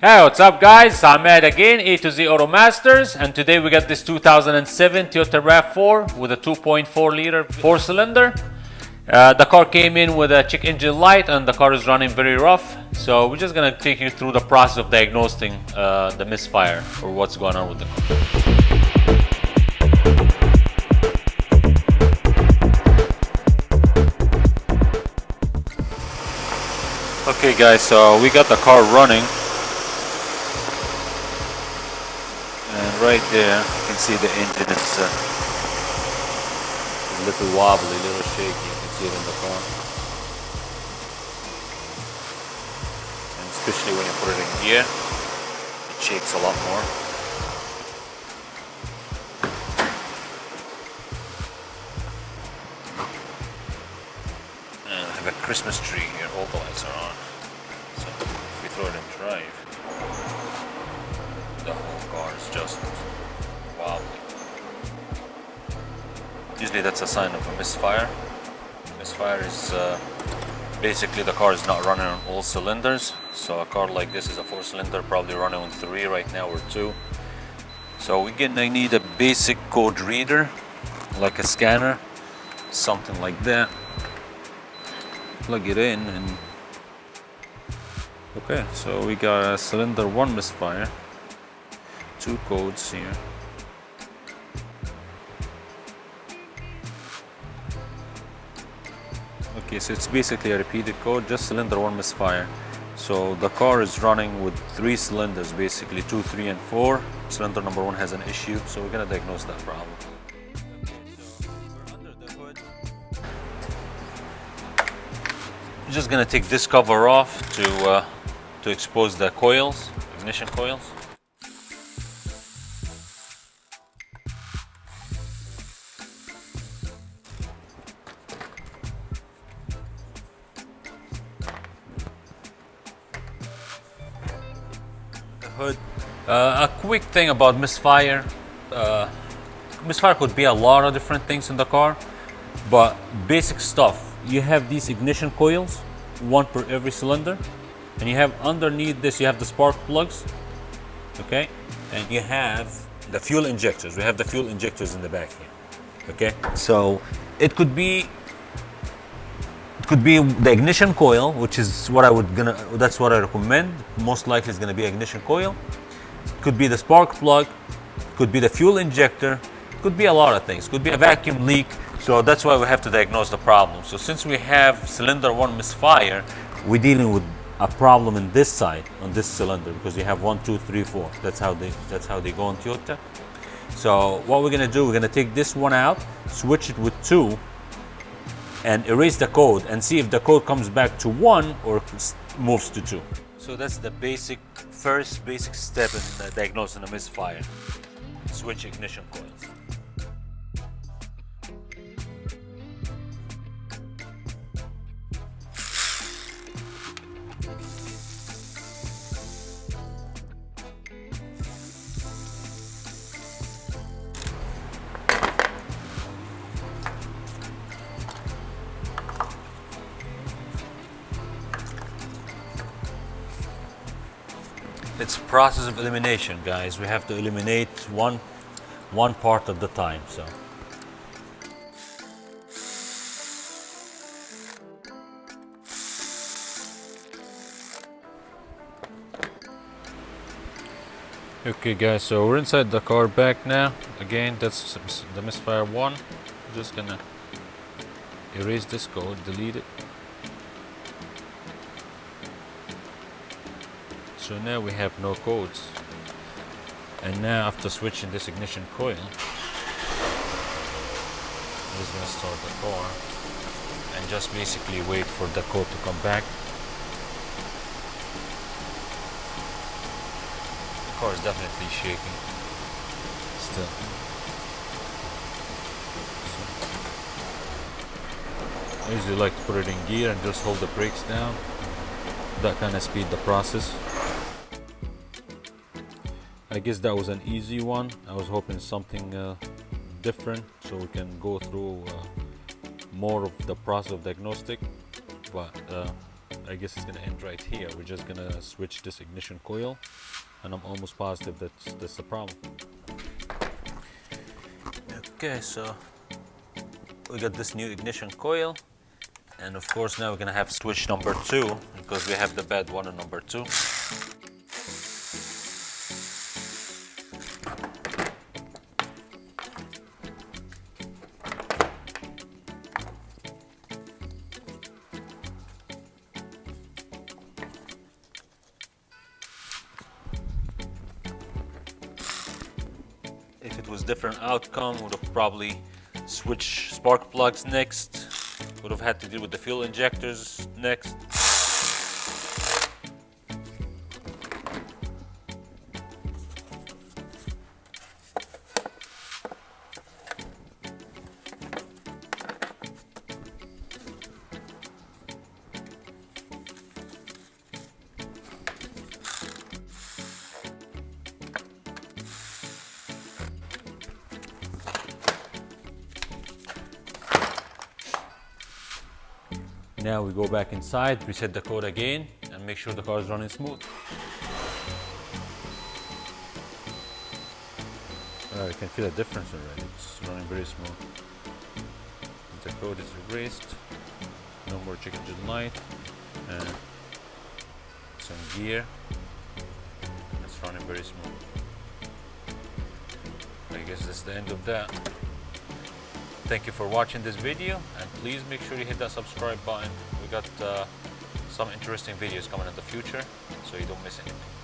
Hey, what's up guys? I'm Ed again, A to Z Auto Masters, and today we got this 2007 Toyota Rav4 with a 2.4 liter 4-cylinder. The car came in with a check engine light and the car is running very rough. So we're just gonna take you through the process of diagnosing the misfire or what's going on with the car. Okay guys, so we got the car running. And right there, you can see the engine is a little wobbly, a little shaky. You can see it in the car. And especially when you put it in gear, it shakes a lot more. And I have a Christmas tree here, all the lights are on. So if we throw it in drive, the whole car is just wobbly. Usually that's a sign of a misfire. Misfire is basically the car is not running on all cylinders. So a car like this is a 4-cylinder, probably running on 3 right now or 2. So we're gonna need a basic code reader, like a scanner, something like that. Plug it in and okay, so we got a cylinder 1 misfire. 2 codes here. Okay, so it's basically a repeated code, just cylinder 1 misfire. So the car is running with 3 cylinders, basically 2, 3, and 4. Cylinder number 1 has an issue, so we're gonna diagnose that problem. Okay, so we're under the hood. I'm just gonna take this cover off to expose the coils, ignition coils. Hood. A quick thing about misfire. Misfire could be a lot of different things in the car, but basic stuff. You have these ignition coils, 1 per every cylinder, and you have underneath this you have the spark plugs, okay, and you have the fuel injectors. We have the fuel injectors in the back here, okay. So it could be the ignition coil, which is what that's what I recommend. Most likely it's gonna be ignition coil. It could be the spark plug, could be the fuel injector, could be a lot of things. Could be a vacuum leak. So that's why we have to diagnose the problem. So since we have cylinder 1 misfire, we're dealing with a problem in this side, on this cylinder, because you have 1, 2, 3, 4. That's how they go in Toyota. So what we're gonna do, we're gonna take this one out, switch it with 2, and erase the code and see if the code comes back to 1 or moves to 2. So that's the first basic step in diagnosing a misfire. Switch ignition coils. It's process of elimination, guys. We have to eliminate one part at the time. So okay guys, so we're inside the car back now. Again, that's the misfire 1. Just gonna erase this code, delete it. So now we have no codes. And now after switching this ignition coil, I'm just gonna start the car and just basically wait for the code to come back. The car is definitely shaking still. So I usually like to put it in gear and just hold the brakes down. That kind of speed the process. I guess that was an easy one. I was hoping something different so we can go through more of the process of diagnostic, but I guess it's gonna end right here. We're just gonna switch this ignition coil, and I'm almost positive that's the problem. Okay, so we got this new ignition coil, and of course now we're gonna have switch number 2 because we have the bad one on number 2. If it was different outcome, would have probably switched spark plugs next, would have had to deal with the fuel injectors next. Now we go back inside, reset the code again, and make sure the car is running smooth. You can feel a difference already. It's running very smooth. The code is erased. No more check engine light. And some gear. It's running very smooth. I guess that's the end of that. Thank you for watching this video, and please make sure you hit that subscribe button. We got some interesting videos coming in the future, so you don't miss anything.